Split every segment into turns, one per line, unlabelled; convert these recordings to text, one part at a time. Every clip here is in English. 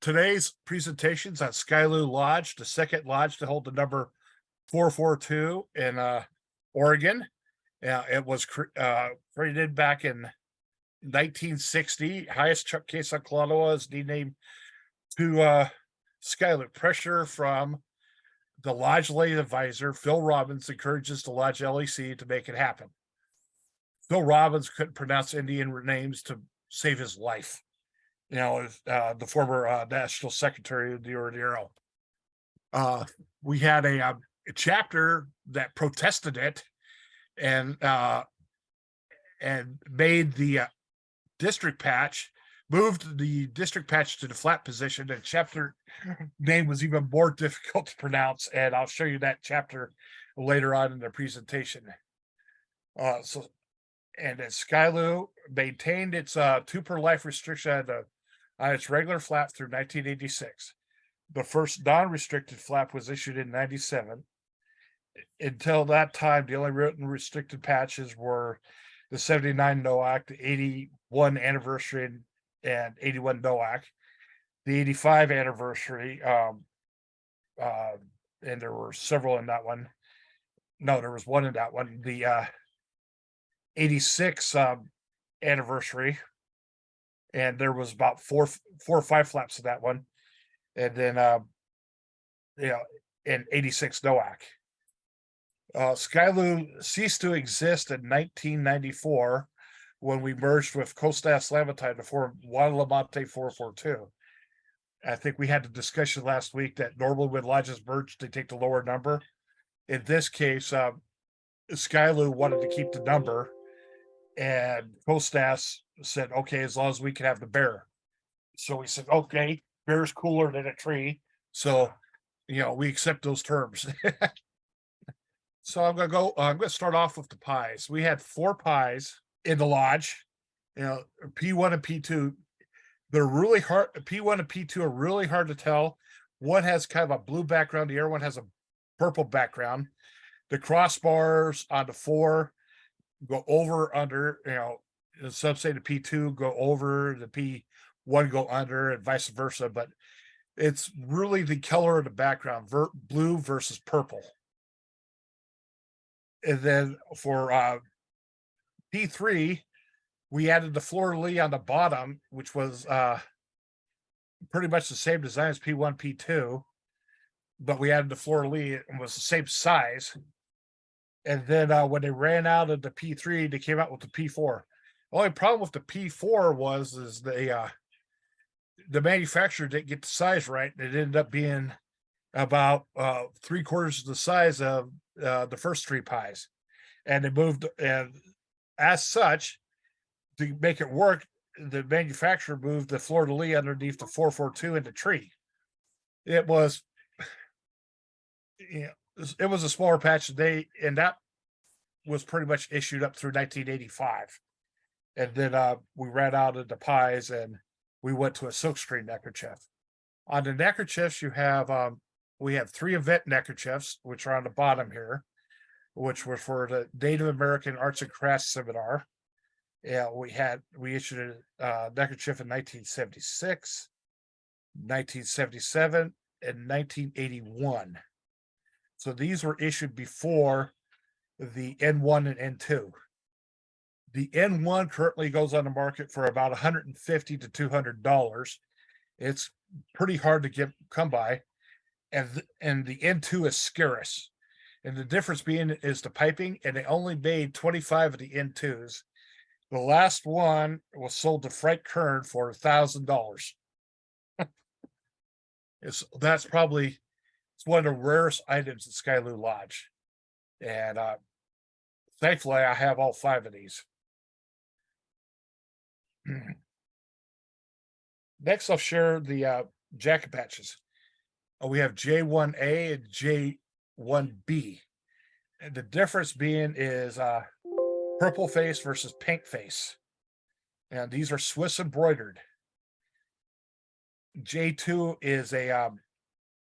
Today's presentation's at Skyloo Lodge, the second lodge to hold the number 442 in Oregon. It was created back in 1960. Highest chuck case on Klatawa is named to Skyloo. Pressure from the lodge lay advisor, Phil Robbins, encourages the lodge LEC to make it happen. Phil Robbins couldn't pronounce Indian names to save his life. The former national secretary of the Ordero. We had a chapter that protested it and made the district patch, moved the district patch to the flat position, and chapter name was even more difficult to pronounce. And I'll show you that chapter later on in the presentation. And Skyloo maintained its 2 per life restriction on its regular flap through 1986. The first non-restricted flap was issued in 97. Until that time, the only written restricted patches were the 79 NOAC, the 81 anniversary and 81 NOAC, the 85 anniversary, and there were several in that one. No, there was one in that one. The 86 anniversary, and there was about four or five flaps of that one, and then in 86 NOAC. Skyloo ceased to exist in 1994 when we merged with Costas Lamatine to form Guadalamante 442. I think we had a discussion last week that normally when lodges merge, they take the lower number. In this case, Skyloo wanted to keep the number, and Costas said, okay, as long as we can have the bear. So we said, okay, bear's cooler than a tree. So, we accept those terms. So I'm going to start off with the pies. We had 4 pies in the lodge, P1 and P2. They're really hard. P1 and P2 are really hard to tell. One has kind of a blue background. The other one has a purple background. The crossbars on the 4 go over, under, some say the P2 go over, the P1 go under, and vice versa. But it's really the color of the background, blue versus purple. And then for P3, we added the fleur-de-lis on the bottom, which was pretty much the same design as P1, P2, but we added the fleur-de-lis and was the same size. And then when they ran out of the P3, they came out with the P4. The only problem with the P4 was the manufacturer didn't get the size right. It ended up being about 3/4 of the size of the first 3 pies. And they moved, and as such, to make it work, the manufacturer moved the fleur-de-lis underneath the 442 in the tree. It was, it was a smaller patch, and that was pretty much issued up through 1985. And then we ran out of the pies and we went to a silkscreen neckerchief. On the neckerchiefs, we have 3 event neckerchiefs, which are on the bottom here, which were for the Native American Arts and Crafts Seminar. Yeah, we issued a neckerchief in 1976, 1977, and 1981. So these were issued before the N1 and N2. The N1 currently goes on the market for about $150 to $200. It's pretty hard to come by, and the N2 is scarce. And the difference being is the piping, and they only made 25 of the N2s. The last one was sold to Frank Kern for $1,000. It's one of the rarest items at Skyloo Lodge. And thankfully, I have all 5 of these. Next, I'll share the jacket patches. We have J1A and J1B. And the difference being is purple face versus pink face. And these are Swiss embroidered. J2 is a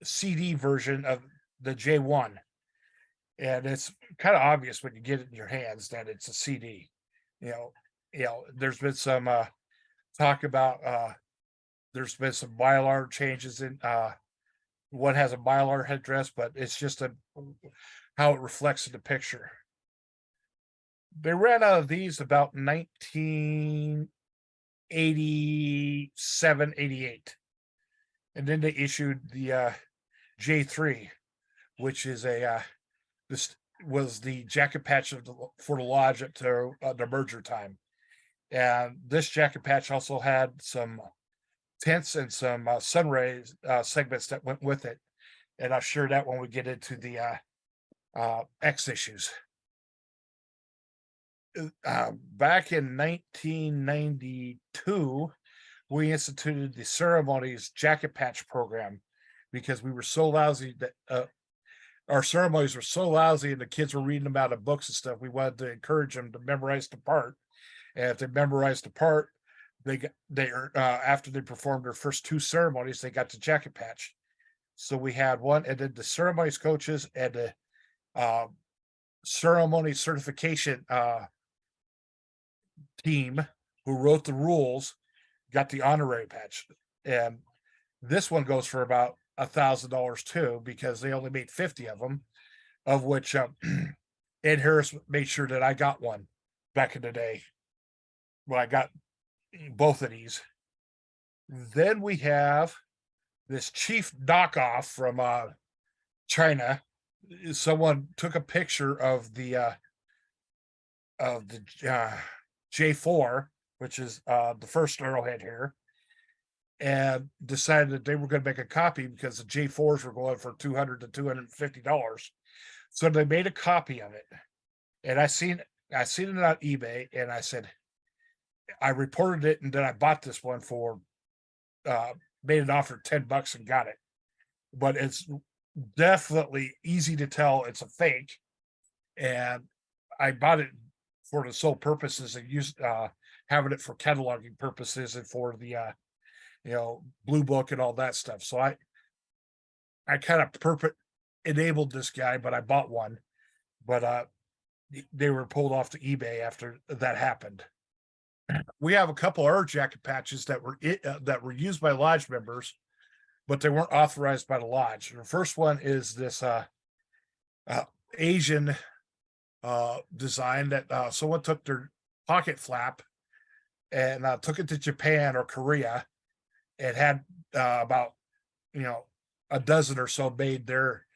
CD version of the J1. And it's kind of obvious when you get it in your hands that it's a CD. There's been some talk about There's been some Mylar changes in one has a Mylar headdress, but it's just how it reflects in the picture. They ran out of these about 1987, 88. And then they issued the J3, which is this was the jacket patch for the lodge at the merger time. And this jacket patch also had some tints and some sunrays segments that went with it. And I'll share that when we get into the X issues. Back in 1992, we instituted the ceremonies jacket patch program because we were so lousy that our ceremonies were so lousy and the kids were reading them out of books and stuff. We wanted to encourage them to memorize the part. And if they memorized the part, they after they performed their first 2 ceremonies, they got the jacket patch. So we had one, and then the ceremonies coaches and the ceremony certification team who wrote the rules got the honorary patch. And this one goes for about $1,000 too, because they only made 50 of them, of which Ed Harris made sure that I got one back in the day when I got both of these. Then we have this Chief knockoff from China. Someone took a picture of the J4, which is the first arrowhead here, and decided that they were going to make a copy because the J4s were going for $200 to $250. So they made a copy of it, and I seen it on eBay, and I said, I reported it, and then I bought this one for made an offer $10 and got it. But it's definitely easy to tell it's a fake, and I bought it for the sole purposes of having it for cataloging purposes and for the blue book and all that stuff. So I kind of enabled this guy, but I bought one, but they were pulled off to eBay after that happened. We have a couple of our jacket patches that were used by lodge members, but they weren't authorized by the lodge. The first one is this Asian design that someone took their pocket flap and took it to Japan or Korea and had about a dozen or so made there.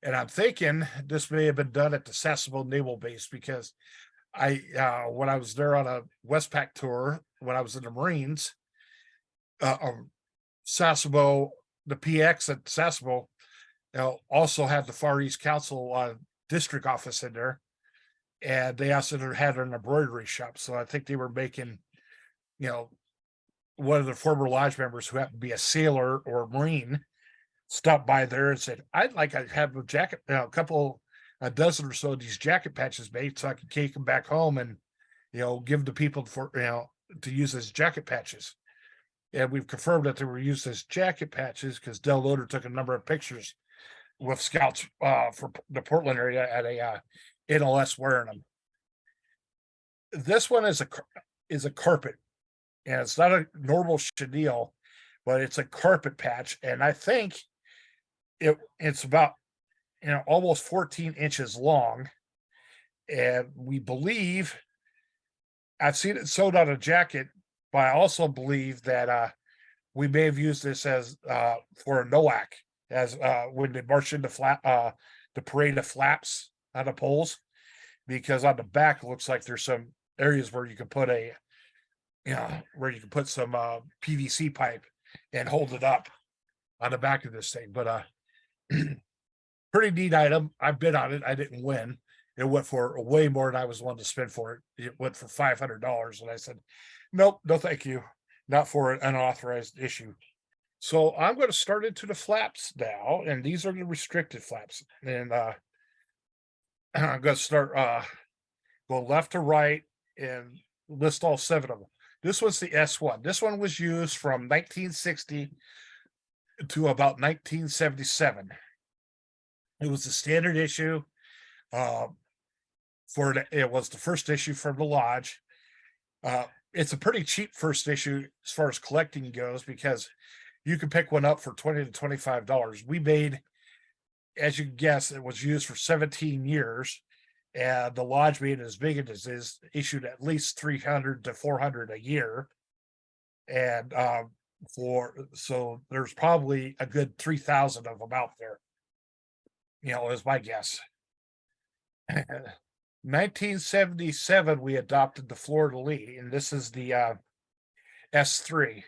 And I'm thinking this may have been done at the Sasebo Naval Base, because when I was there on a Westpac tour when I was in the Marines, Sasebo, the PX at Sasebo, also had the Far East Council district office in there, and they also had an embroidery shop. So I think they were making, one of the former lodge members who happened to be a sailor or a Marine stopped by there and said, I'd like to have a jacket, a dozen or so of these jacket patches made so I can take them back home and, give the people for, to use as jacket patches. And we've confirmed that they were used as jacket patches because Del Loader took a number of pictures with scouts for the Portland area at a NLS wearing them. This one is a carpet, and it's not a normal chenille, but it's a carpet patch, and I think it's about almost 14 inches long, and we believe I've seen it sewed on a jacket, but I also believe that we may have used this as for a NOAC, as when they march into the parade of flaps on the poles, because on the back it looks like there's some areas where you can put some PVC pipe and hold it up on the back of this thing. But pretty neat item. I bid on it. I didn't win. It went for way more than I was willing to spend for it. It went for $500, and I said, nope, no thank you, not for an unauthorized issue. So I'm going to start into the flaps now, and these are the restricted flaps. And I'm going to start go left to right and list all 7 of them. This was the S1. This one was used from 1960 to about 1977. It was the standard issue. It was the first issue from the lodge. it's a pretty cheap first issue as far as collecting goes, because you can pick one up for $20 to $25. We made, as you can guess, it was used for 17 years, and the lodge being as big as it is, issued at least 300 to 400 a year. And so there's probably a good 3,000 of them out there, is my guess. 1977, we adopted the fleur-de-lis, and this is the S3.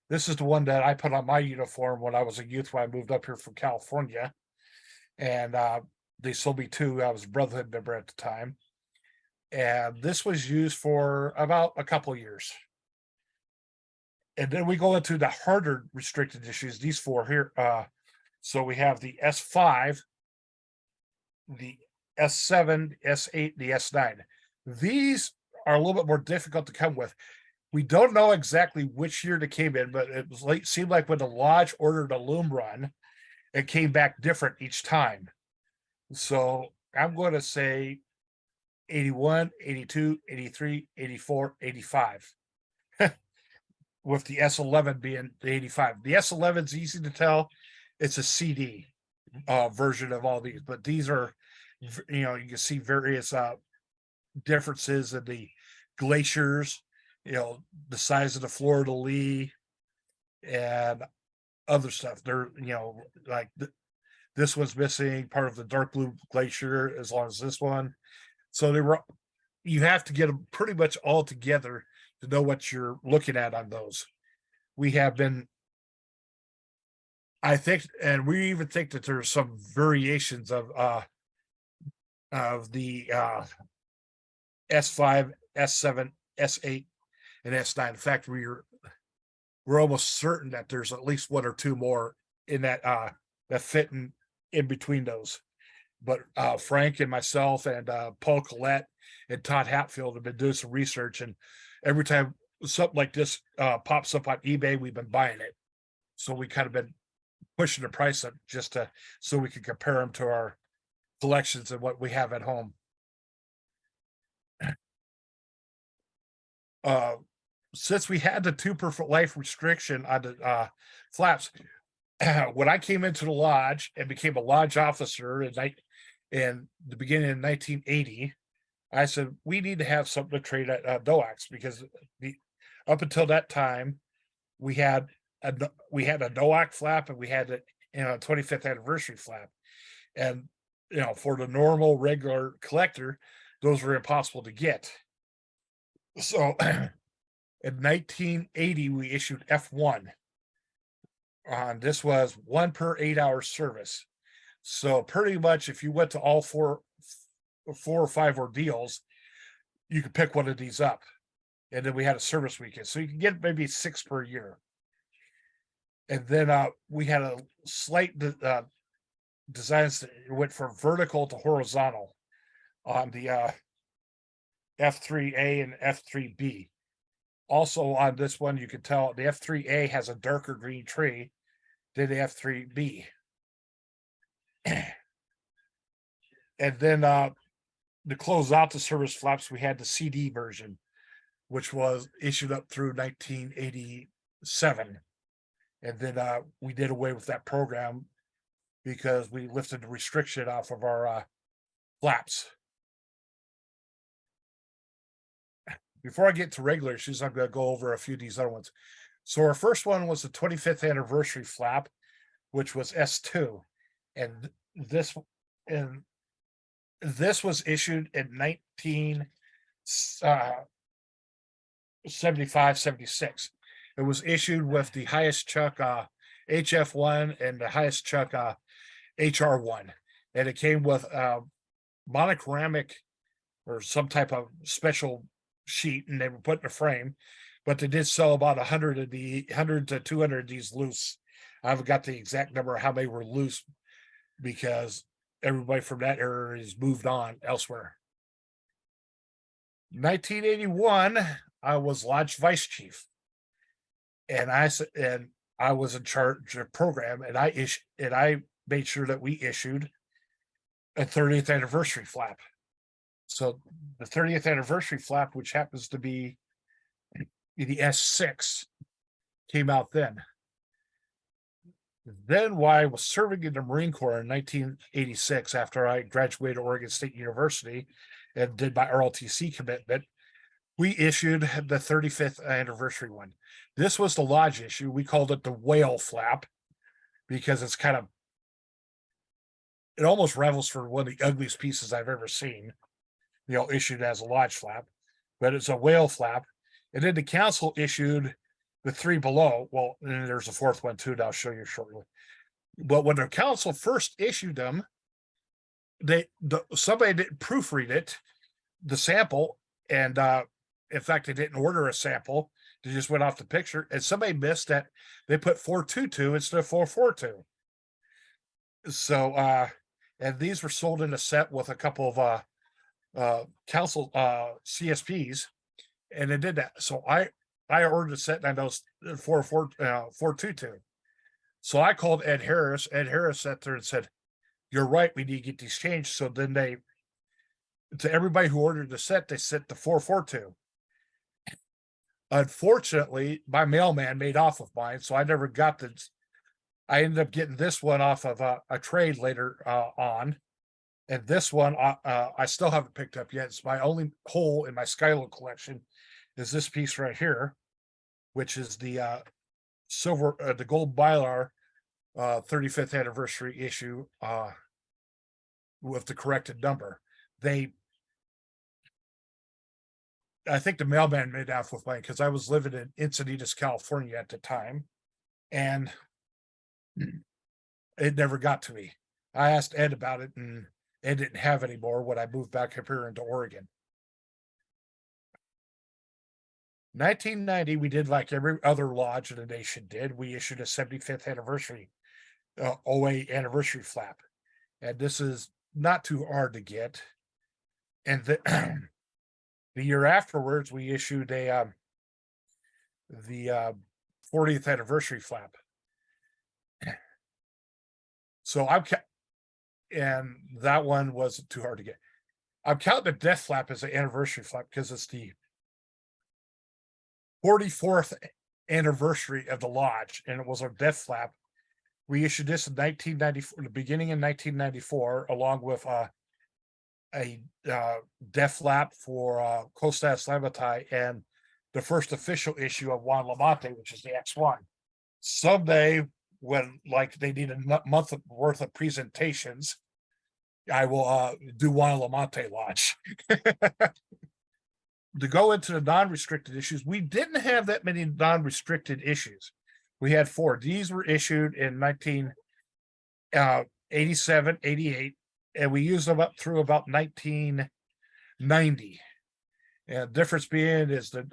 This is the one that I put on my uniform when I was a youth, when I moved up here from California. And they sold me two. I was a Brotherhood member at the time. And this was used for about a couple years. And then we go into the harder restricted issues, these four here. So we have the S5, the S7, S8, the S9. These are a little bit more difficult to come with. We don't know exactly which year they came in, but it was like, seemed like when the lodge ordered a loom run, it came back different each time. So I'm going to say 81, 82, 83, 84, 85. With the S11 being the 85. The S11 is easy to tell. It's a CD version of all these, but these are, you can see various differences in the glaciers, the size of the fleur-de-lis and other stuff. They're, like this one's missing part of the dark blue glacier as long as this one. So you have to get them pretty much all together to know what you're looking at on those. We have been, I think, and we even think that there's some variations of the S5, S7, S8, and S9. In fact, we're almost certain that there's at least one or two more in that that fit in between those. But Frank and myself and Paul Collette and Todd Hatfield have been doing some research, and every time something like this pops up on eBay, we've been buying it. So we kind of been pushing the price up just so we can compare them to our collections and what we have at home. Since we had the 2 per foot life restriction on the flaps, when I came into the lodge and became a lodge officer in the beginning of 1980, I said, we need to have something to trade at NOACs, because up until that time, we had a NOAC flap and we had a 25th anniversary flap. And, for the normal regular collector, those were impossible to get. So in 1980, we issued F1. This was 1 per 8 hour service. So pretty much if you went to all four or five ordeals, you could pick one of these up. And then we had a service weekend. So you can get maybe 6 per year. And then we had a slight designs that went from vertical to horizontal on the F3A and F3B. Also on this one, you can tell the F3A has a darker green tree than the F3B. And then to close out the service flaps, we had the CD version, which was issued up through 1987. And then we did away with that program because we lifted the restriction off of our flaps. Before I get to regular issues, I'm going to go over a few of these other ones. So our first one was the 25th anniversary flap, which was S2. And this was issued in 1975, 76. It was issued with the Hyas chuck HF1 and the Hyas chuck HR1. And it came with monochromatic or some type of special sheet, and they were put in a frame, but they did sell about 100 to 200 of these loose. I haven't got the exact number of how many were loose because everybody from that era has moved on elsewhere. 1981, I was lodge vice chief, and I was in charge of program, and I made sure that we issued a 30th anniversary flap. So the 30th anniversary flap, which happens to be the S6 came out then. Then while I was serving in the Marine Corps in 1986, after I graduated Oregon State University and did my RLTC commitment, we issued the 35th anniversary one. This was the Lodge issue. We called it the whale flap because it's kind of, it almost revels for one of the ugliest pieces I've ever seen, issued as a Lodge flap, but it's a whale flap. And then the council issued the 3 below. Well, and there's a 4th one too that I'll show you shortly. But when the council first issued them, somebody didn't proofread it, the sample, and in fact, they didn't order a sample. They just went off the picture, and somebody missed that they put 422 instead of 442. So, and these were sold in a set with a couple of council CSPs, and they did that. So I ordered a set, and I know 422. So I called Ed Harris. Ed Harris sat there and said, "You're right. We need to get these changed." So then to everybody who ordered the set, they sent the 442. Unfortunately, my mailman made off with mine, so I never got I ended up getting this one off of a trade later on. And this one, I still haven't picked up yet. It's my only hole in my Skyloo collection is this piece right here, which is the silver, the gold Mylar 35th anniversary issue with the corrected number. I think the mailman made off with mine because I was living in Encinitas, California at the time, and it never got to me. I asked Ed about it, and Ed didn't have any more when I moved back up here into Oregon. 1990, we did like every other lodge in the nation did. We issued a 75th anniversary OA anniversary flap, and this is not too hard to get. And the year afterwards, we issued the 40th anniversary flap. So and that one wasn't too hard to get. I'm counting the death flap as an anniversary flap because it's the 44th anniversary of the lodge, and it was our death flap. We issued this in 1994, the beginning in 1994, along with a death flap for Kostas Lamatai and the first official issue of Juan Lamante, which is the X1. Someday, when like they need a month worth of presentations, I will do Juan Lamante Lodge. To go into the non-restricted issues, we didn't have that many non-restricted issues. We had 4. These were issued in 1987, 88, and we used them up through about 1990. And the difference being is that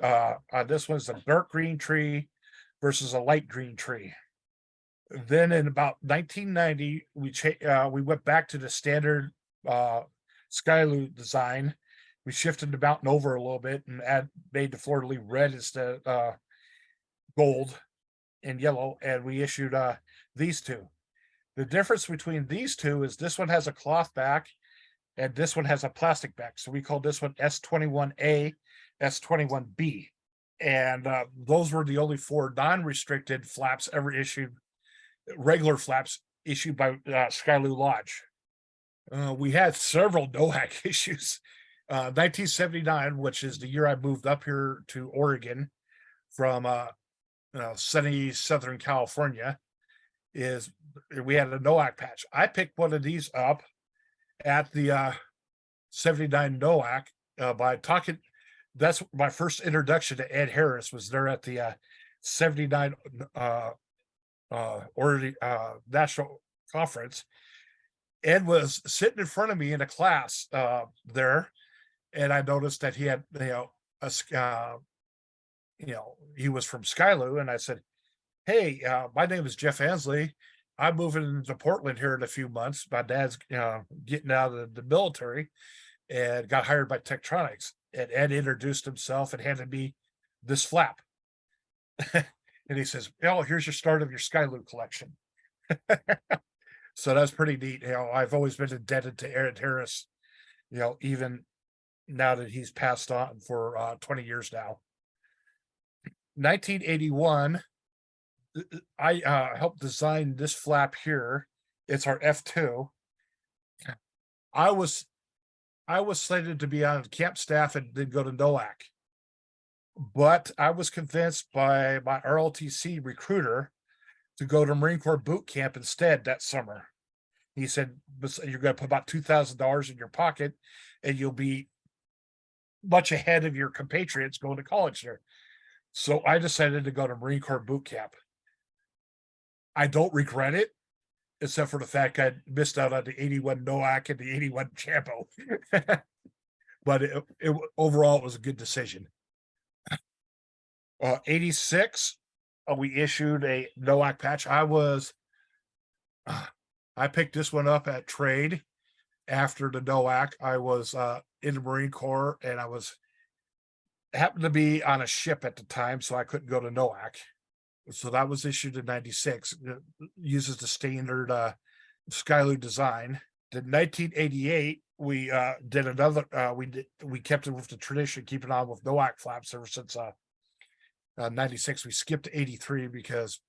this one's a dark green tree versus a light green tree. Then in about 1990, we went back to the standard Skyloo design. We shifted the mountain over a little bit and made the fleur-de-lis red instead of gold and yellow, and we issued these 2. The difference between these 2 is this one has a cloth back and this one has a plastic back. So we called this one S21A, S21B. And those were the only 4 non-restricted flaps ever issued, regular flaps issued by Skyloo Lodge. We had several NOAC issues. 1979, which is the year I moved up here to Oregon from sunny Southern California, is we had a NOAC patch. I picked one of these up at the 79 NOAC by talking. That's my first introduction to Ed Harris, was there at the 79 national conference. Ed was sitting in front of me in a class there, and I noticed that he had, he was from Skyloo, and I said, "Hey, my name is Jeff Ansley. I'm moving into Portland here in a few months. My dad's getting out of the military and got hired by Tektronix." And Ed introduced himself and handed me this flap. And he says, "Here's your start of your Skyloo collection." So that's pretty neat. I've always been indebted to Ed Harris, even now that he's passed on for 20 years now. 1981, I helped design this flap here. It's our F2. I was slated to be on camp staff and then go to NOAC. But I was convinced by my RLTC recruiter to go to Marine Corps boot camp instead that summer. He said, you're going to put about $2,000 in your pocket and you'll be much ahead of your compatriots going to college there. So I decided to go to Marine Corps boot camp. I don't regret it, except for the fact I missed out on the 81 NOAC and the 81 Champo. But overall, it was a good decision. 86, we issued a NOAC patch. I picked this one up at trade after the NOAC. I was in the Marine Corps and I happened to be on a ship at the time, so I couldn't go to NOAC. So that was issued in 96. It uses the standard Skyloo design. In 1988, we did another. We kept it with the tradition, keeping on with NOAC flaps ever since 96. We skipped to 83 because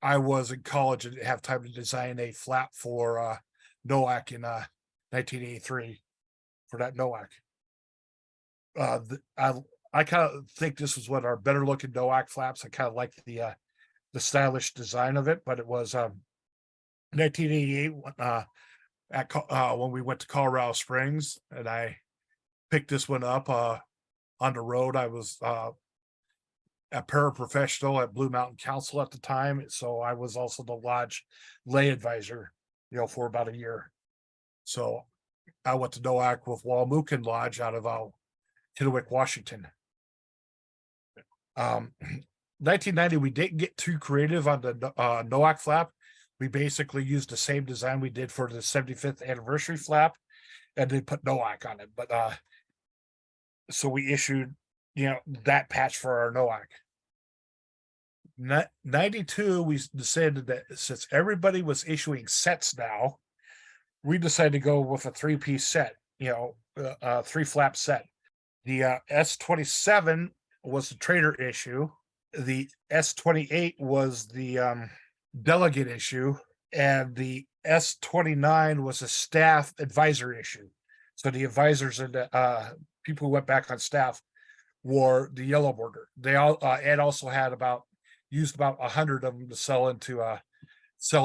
I was in college and didn't have time to design a flap for NOAC in 1983 for that NOAC. I kind of think this was one of our better looking NOAC flaps. I kind of like the stylish design of it, but it was 1988 when we went to Colorado Springs, and I picked this one up on the road. I was a paraprofessional at Blue Mountain Council at the time, so I was also the lodge lay advisor, for about a year. So I went to NOAC with Walmukin Lodge out of Kennewick, Washington. 1990, we didn't get too creative on the NOAC flap. We basically used the same design we did for the 75th anniversary flap, and then put NOAC on it. But so we issued, that patch for our NOAC. 92, we decided that since everybody was issuing sets now, we decided to go with a 3-piece set, a 3-flap set. The S27 was the trader issue. The S28 was the delegate issue, and the S29 was a staff advisor issue. So the advisors and the people who went back on staff wore the yellow border. They all Ed also had used about 100 of them to sell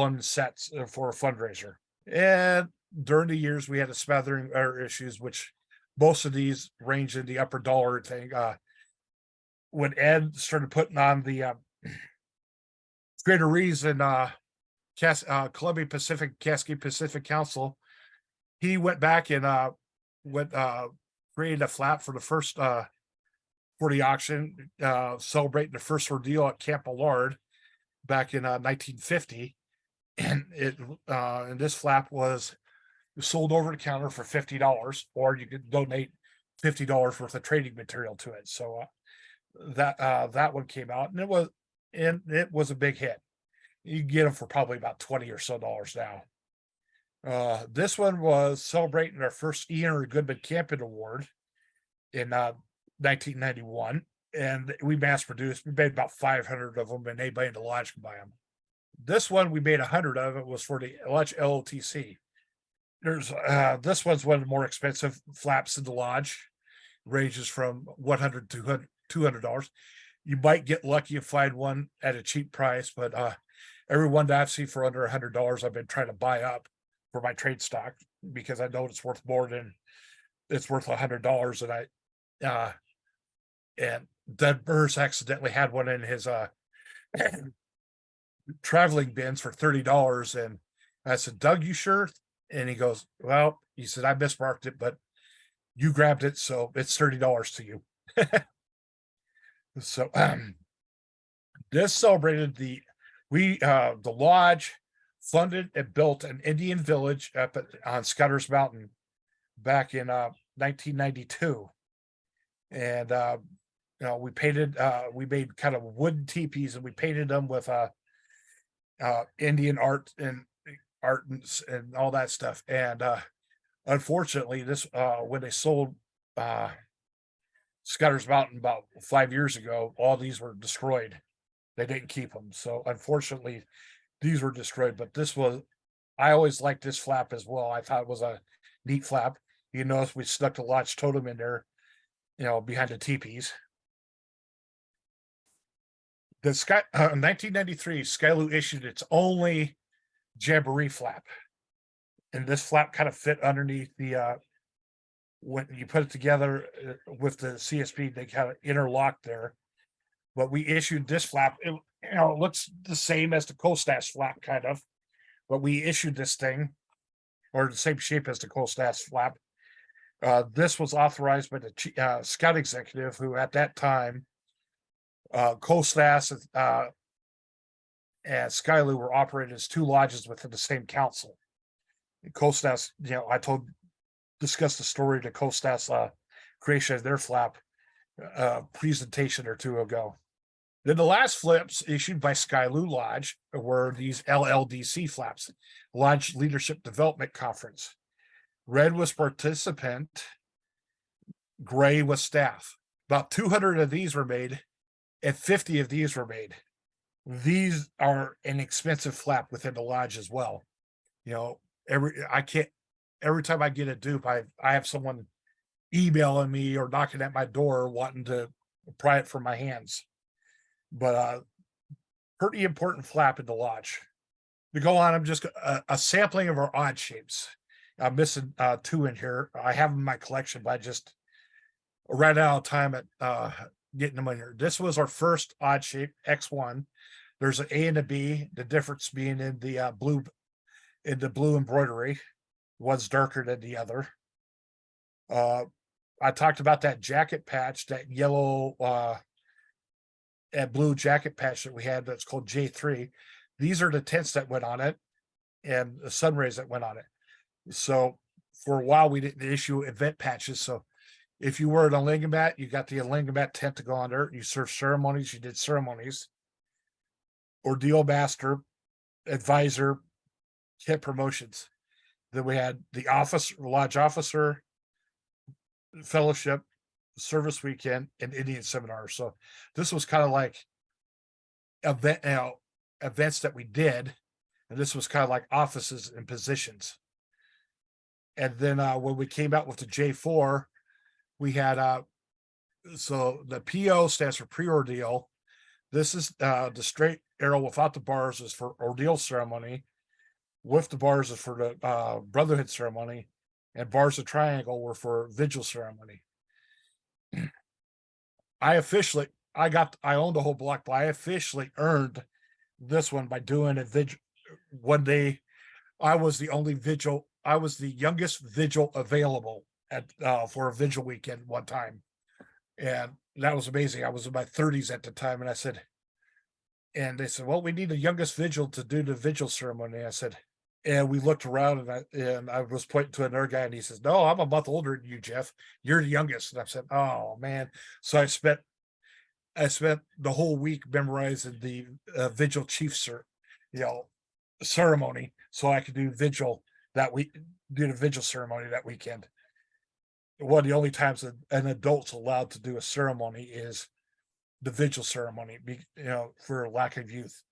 in sets for a fundraiser. And during the years, we had a smattering of issues, which most of these range in the upper dollar thing. When Ed started putting on the Greater Rees and Columbia Pacific, Cascade Pacific Council, he went back and created a flap for the first for the auction, celebrating the first ordeal at Camp Allard back in 1950, and and this flap was sold over the counter for $50, or you could donate $50 worth of trading material to it. So that one came out, and it was a big hit. You can get them for probably about $20 or so now. This one was celebrating our first Ian or Goodman Camping Award in 1991, and we mass produced. We made about 500 of them, and anybody in the lodge could buy them. This one we made 100 of. It was for the Lodge LOTC. There's this one's one of the more expensive flaps in the lodge. Ranges from $100 to $200. You might get lucky and find one at a cheap price, but every one that I've seen for under $100, I've been trying to buy up for my trade stock, because I know it's worth more than it's worth $100. And Doug Burrs accidentally had one in his traveling bins for $30, and I said, "Doug, you sure?" And he goes, "Well," he said, "I mismarked it, but you grabbed it, so it's $30 to you." So this celebrated the lodge funded and built an Indian village up on Scudder's Mountain back in 1992, and we made kind of wooden teepees, and we painted them with Indian art and all that stuff. And unfortunately, this when they sold Scudder's Mountain about 5 years ago, all these were destroyed. They didn't keep them. So unfortunately, these were destroyed. But I always liked this flap as well. I thought it was a neat flap. You notice we stuck the Lodge totem in there, behind the teepees. The 1993, Skyloo issued its only jamboree flap. And this flap kind of fit underneath the, when you put it together with the CSP, they kind of interlocked there. But we issued this flap. It looks the same as the Costash flap, kind of. But we issued this thing, or the same shape as the Costash flap. This was authorized by the scout executive, who at that time, Costash and Skyloo were operated as two lodges within the same council. Costash, I discussed the story to Costash creation of their flap presentation or two ago. Then the last flips issued by Skyloo Lodge were these LLDC flaps, Lodge Leadership Development Conference. Red was participant, gray was staff. About 200 of these were made, and 50 of these were made. These are an expensive flap within the lodge as well. Every time I get a dupe, I have someone emailing me or knocking at my door wanting to pry it from my hands. But pretty important flap in the lodge. To go on, I'm just a sampling of our odd shapes. I'm missing 2 in here. I have them in my collection, but I just ran out of time at getting them in here. This was our first odd shape, X1. There's an A and a B, the difference being in the blue embroidery. One's darker than the other. I talked about that jacket patch, that yellow and blue jacket patch that we had that's called J3. These are the tints that went on it and the sun rays that went on it. So for a while we didn't issue event patches. So if you were at a Lingamat, you got the Lingamat tent to go on there. You served ceremonies, you did ceremonies. Ordeal master, advisor, kit promotions. Then we had the lodge officer, fellowship, service weekend, and Indian seminar. So this was kind of like events that we did, and this was kind of like offices and positions. And then when we came out with the J4, we had so the PO stands for pre-ordeal. This is the straight arrow without the bars is for ordeal ceremony. With the bars is for the brotherhood ceremony, and bars of triangle were for vigil ceremony. I owned a whole block, but I officially earned this one by doing a vigil. One day, I was the only vigil. I was the youngest vigil available for a vigil weekend one time, and that was amazing. I was in my 30s at the time, and they said, "Well, we need the youngest vigil to do the vigil ceremony." I said, and we looked around, and I was pointing to another guy, and he says, "No, I'm a month older than you, Jeff. You're the youngest." And I said, "Oh man!" So I spent the whole week memorizing the vigil chief ceremony, so I could do vigil that week, do the vigil ceremony that weekend. One of the only times that an adult's allowed to do a ceremony is the vigil ceremony, for lack of youth.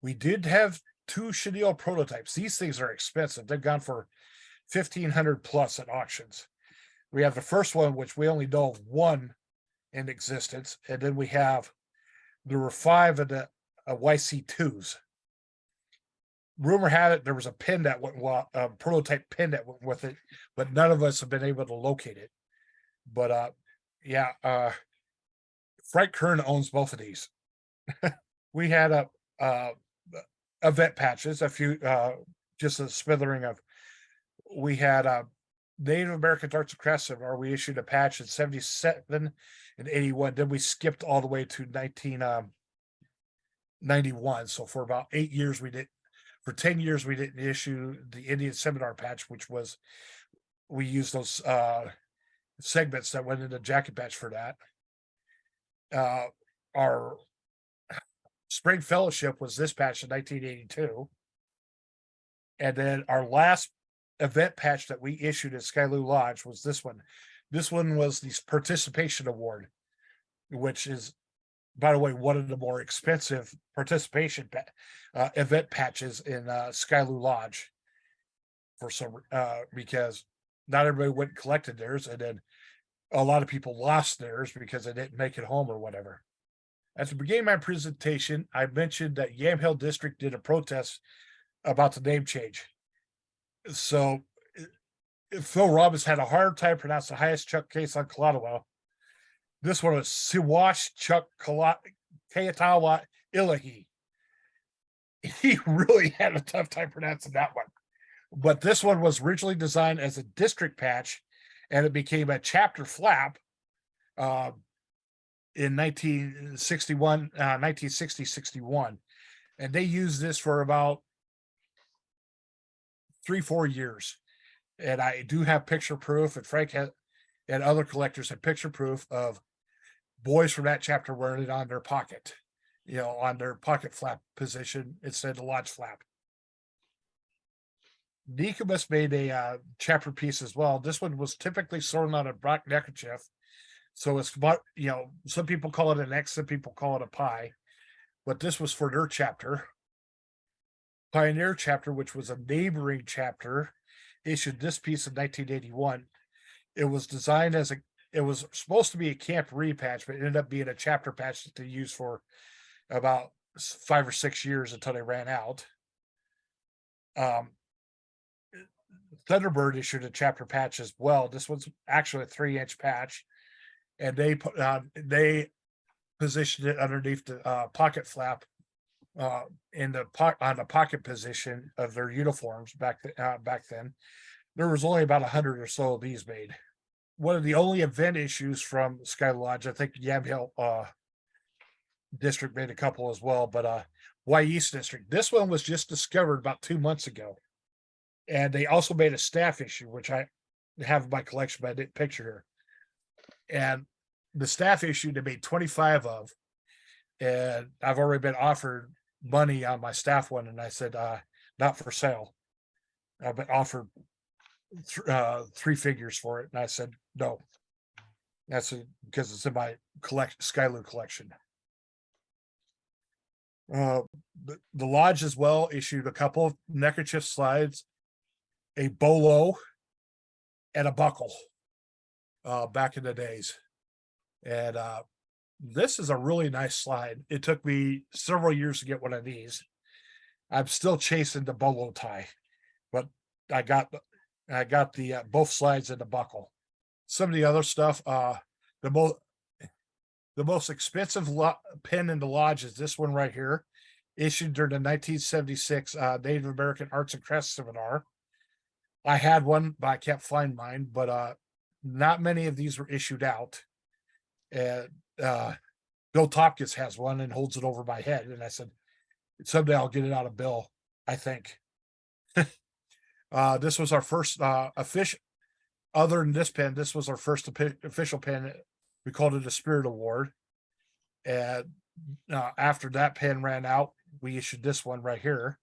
We did have 2 chenille prototypes. These things are expensive. They've gone for 1,500 plus at auctions. We have the first one, which we only know of one in existence, and then there were 5 of the YC2s. Rumor had it there was a pin that went, a prototype pin that went with it, but none of us have been able to locate it. But Frank Kern owns both of these. We had event patches, a few, just a smattering of. We had Native American Arts and Crafts Seminar. We issued a patch in 77 and 81. Then we skipped all the way to 1991. So for about 8 years, for 10 years, we didn't issue the Indian Seminar patch, we used those segments that went into jacket patch for that. Our Spring Fellowship was this patch in 1982. And then our last event patch that we issued at Skyloo Lodge was this one, This one was the participation award, which is, by the way, one of the more expensive participation event patches in Skyloo Lodge for some because not everybody went and collected theirs, and then a lot of people lost theirs because they didn't make it home or whatever. At the beginning of my presentation, I mentioned that Yamhill District did a protest about the name change. So Phil Robbins had a hard time pronouncing the Hyas Chuck case on Klatawa. This one was Siwash Chuck Klatawa Ilahi. He really had a tough time pronouncing that one. But this one was originally designed as a district patch, and it became a chapter flap in 1960-61. And they used this for about 3-4 years. And I do have picture proof, and Frank has, and other collectors have picture proof of boys from that chapter wearing it on their pocket, on their pocket flap position instead of the lodge flap. Nicomas made a chapter piece as well. This one was typically sewn on a black neckerchief. So it's, some people call it an X, some people call it a pie, but this was for their chapter. Pioneer chapter, which was a neighboring chapter, issued this piece in 1981. It was designed as it was supposed to be a camp repatch, but it ended up being a chapter patch that they used for about 5 or 6 years until they ran out. Thunderbird issued a chapter patch as well. This was actually a 3-inch patch, and they positioned it underneath the pocket flap in the on the pocket position of their uniforms back then. There was only about 100 or so of these made. One of the only event issues from Skyloo Lodge, I think Yamhill District made a couple as well, but Y East District. This one was just discovered about 2 months ago. And they also made a staff issue, which I have in my collection, but I didn't picture here. And the staff issue they made 25 of, and I've already been offered money on my staff one, and I said, not for sale. I've been offered 3 figures for it, and I said no. That's because it's in my Skyloo collection. The lodge as well issued a couple of neckerchief slides, a bolo, and a buckle back in the days. And this is a really nice slide. It took me several years to get one of these. I'm still chasing the bolo tie, but I got the both slides and the buckle. Some of the other stuff, the most expensive pin in the lodge is this one right here, issued during the 1976 Native American Arts and Crafts Seminar. I had one, but I can't find mine. But not many of these were issued out. And Bill Tompkins has one and holds it over my head. And I said, someday I'll get it out of Bill, I think. This was our first official, other than this pen, this was our first official pen. We called it a Spirit Award. And after that pen ran out, we issued this one right here,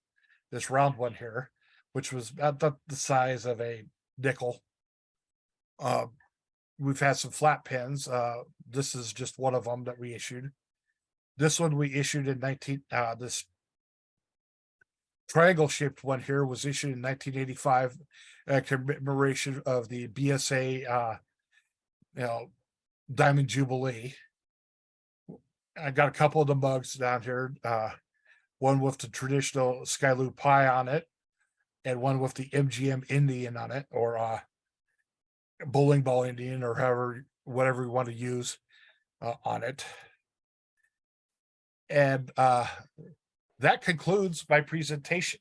this round one here, which was about the size of a nickel. We've had some flat pens. This is just one of them that we issued. This one we issued in this triangle shaped one here was issued in 1985, a commemoration of the BSA, Diamond Jubilee. I got a couple of the mugs down here. One with the traditional Skyloo pie on it, and one with the MGM Indian on it, or bowling ball Indian, or whatever you want to use on it. And that concludes my presentation.